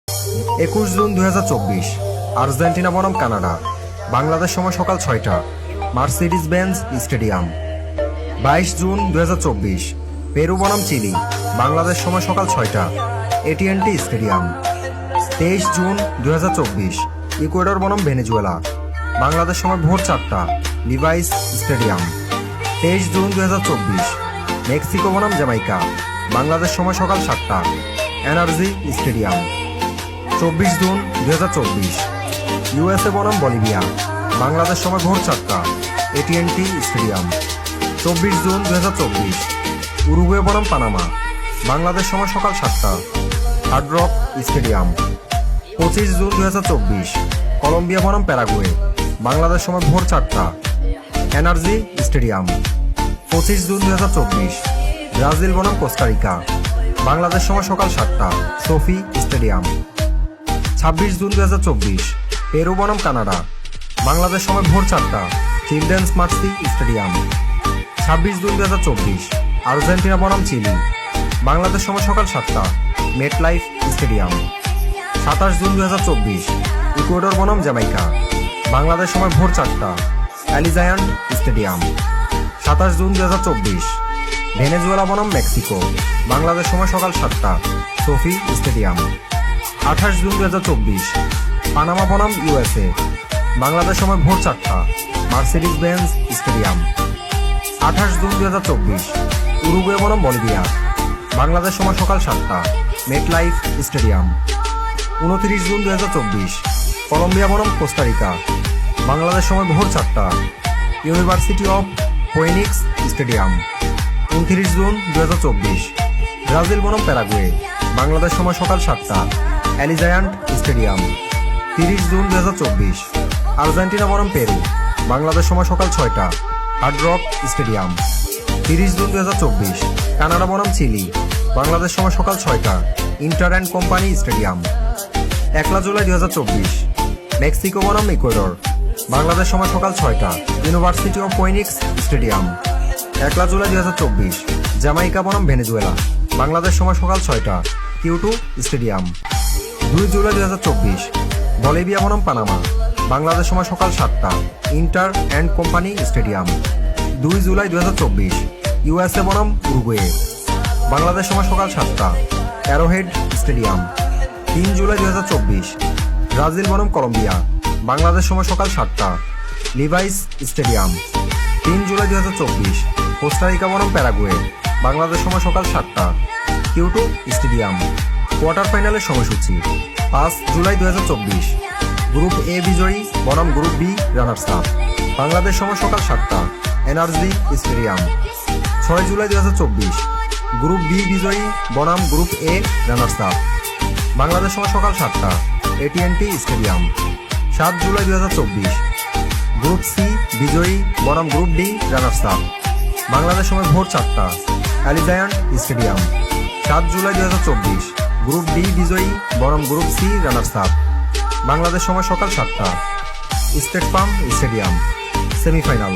21 June 2024 Argentina বনাম Canada, Bangladesh সময় সকাল 6টা, Mercedes Benz stadium. 22 June 2024 Peru বনাম চিলি, বাংলাদেশ সময় সকাল 6টা, AT&T স্টেডিয়াম। 23 জুন 2024 ইকুয়েডর বনাম ভেনেজুয়েলা, বাংলাদেশ সময় ভোর 4টা, লিভাইস স্টেডিয়াম। 23 জুন 2024 মেক্সিকো বনাম জ্যামাইকা, বাংলাদেশ সময় সকাল 7টা, এনার্জি স্টেডিয়াম। 24 জুন 2024 USA বনাম বলিভিয়া, বাংলাদেশ সময় ভোর 4টা, AT&T স্টেডিয়াম। 24 জুন 2024 উরুগুয়ে বনাম পানামা, বাংলাদেশ সময় সকাল 7টা, Hard Rock stadium. 25 June 2024 Colombia বনাম প্যারাগুয়ে, বাংলাদেশ সময় ভোর 4টা, এনার্জি স্টেডিয়াম। 25 জুন 2024 ব্রাজিল বনাম কোস্টারিকা, বাংলাদেশ সময় সকাল 7টা, সোফি স্টেডিয়াম। 26 জুন 2024 পেরু বনাম কানাডা, বাংলাদেশ সময় ভোর 4টা, Children's Mercy stadium. 26 June 2024 Argentina বনাম চিলি, বাংলাদেশ সময় সকাল 7টা, মেটলাইফ স্টেডিয়াম। 27 জুন 2024 ইকুয়েডর বনাম জ্যামাইকা, বাংলাদেশ সময় ভোর 4টা, অ্যালিজায়ান্ট স্টেডিয়াম। 27 জুন 2024 ভেনেজুয়েলা বনাম মেক্সিকো, বাংলাদেশ সময় সকাল 7টা, সোফি স্টেডিয়াম। 28 জুন 2024 পানামা বনাম USA, বাংলাদেশ সময় ভোর 4টা, Mercedes Benz stadium. 28 June 2024 Uruguay বনাম বলিভিয়া, বাংলাদেশ সময় সকাল 7টা, মেটলাইফ স্টেডিয়াম। 29 জুন 2024 কলম্বিয়া বনাম কোস্টারিকা, বাংলাদেশ সময় ভোর 4টা, university of Phoenix stadium. 29 June 2024 Brazil বনাম প্যারাগুয়ে, বাংলাদেশ সময় সকাল 7টা, অ্যালিজায়ান্ট স্টেডিয়াম। 30 জুন 2024 আর্জেন্টিনা বনাম পেরু, বাংলাদেশ সময় সকাল 6টা, hard Rock stadium. 30 June 2024 Canada বনাম চিলি, বাংলাদেশ সময় সকাল 6টা, Inter and Company stadium. 1 July 2024 Mexico বনাম ইকুয়েডর, বাংলাদেশ সময় সকাল 6টা, University of Phoenix stadium. 1 July 2024 Jamaica বনাম ভেনেজুয়েলা, বাংলাদেশ সময় সকাল 6টা, কিউটু স্টেডিয়াম। 2 জুলাই 2024 বলিভিয়া বনাম পানামা, বাংলাদেশ সময় সকাল 7টা, Inter and Company stadium. 2 July 2024 USA বনাম উরুগুয়ে, বাংলাদেশ সময় সকাল 7টা, অ্যারোহেড স্টেডিয়াম। 3 জুলাই 2024 ব্রাজিল বনাম কলম্বিয়া, বাংলাদেশ সময় সকাল 7টা, লিভাইস স্টেডিয়াম। 3 জুলাই 2024 কোস্টারিকা বনাম প্যারাগুয়ে, বাংলাদেশ সময় সকাল 7টা, কিউটু স্টেডিয়াম। কোয়ার্টার ফাইনালের সময়সূচি। 5 জুলাই 2024 গ্রুপ এ বিজয়ী বনাম group B runners up, Bangladesh সময় সকাল 7টা, NRG stadium. 6 July 2024 group B বিজয়ী বনাম group A runners up, Bangladesh সময় সকাল 7টা, AT&T stadium. 7 July 2024 group C বিজয়ী বনাম group D runners up, Bangladesh সময় ভোর 4টা, Allegiant stadium. 7 July 2024 group D বিজয়ী বনাম group C runners up, Bangladesh সময় সকাল 7টা, State Farm stadium. Semifinal.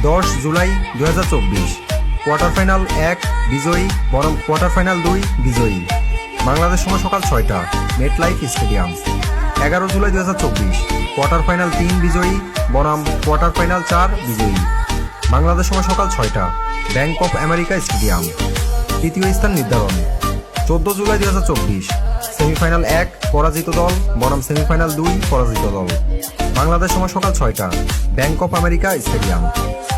10 July 2024 quarter final 1 বিজয়ী বনাম কোয়ার্টার ফাইনাল 2 বিজয়ী, বাংলাদেশ সময় সকাল 6টা, MetLife stadium. 11 July 2024 quarter final 3 বিজয়ী বনাম কোয়ার্টার ফাইনাল 4 বিজয়ী, বাংলাদেশ সময় সকাল 6টা, ব্যাংক অফ আমেরিকা স্টেডিয়াম। তৃতীয় স্থান নির্ধারণ। 14 জুলাই 2024 সেমিফাইনাল 1 পরাজিত দল বনাম সেমিফাইনাল 2 পরাজিত দল, বাংলাদেশ সময় সকাল 6টা, Bank of America stadium.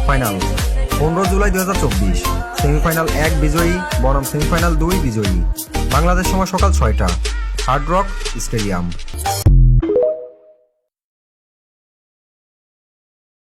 Final. 15 July 2024 semifinal 1 বিজয়ী বনাম সেমিফাইনাল 2 বিজয়ী, বাংলাদেশ সময় সকাল 6টা, হার্ড রক স্টেডিয়াম।